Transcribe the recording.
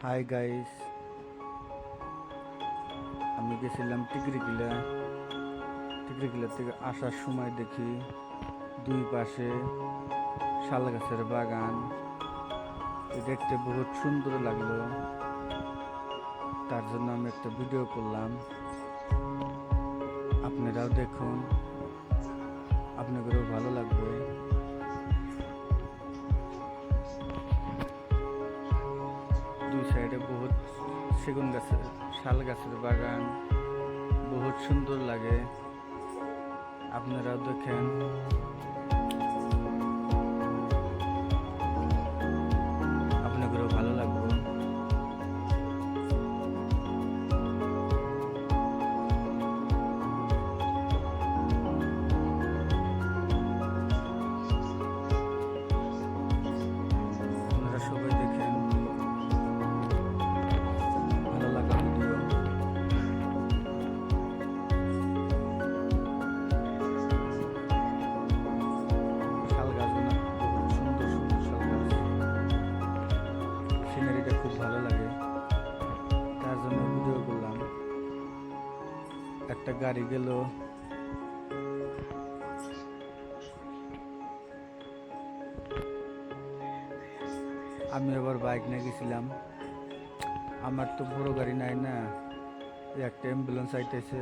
Hi guys, আমি গেছিলাম টিকরিকিলা থেকে আসার সময় দেখি দুই পাশে শাল গাছের বাগান। দেখতে বহুত সুন্দর লাগলো, তার জন্য আমি একটা ভিডিও করলাম। আপনারাও দেখুন, আপনাদেরও ভালো লাগবে। দুই সাইডে বহুত সেগুন গাছের শাল গাছের বাগান, বহুত সুন্দর লাগে। আপনারাও দেখেন, আপনাদেরও ভালো লাগবে। আপনারা সবাই দেখেন, ভালো লাগা ভিডিও। শাল গাছ না, বহুত সুন্দর সুন্দর শাল গাছ। সিনারিটা খুব ভালো লাগে, তার জন্য ভিডিও করলাম। একটা গাড়ি গেল, আমি আবার বাইক নিয়ে গেছিলাম। আমার তো বড় গাড়ি নাই না, একটা অ্যাম্বুলেন্স আইতেছে।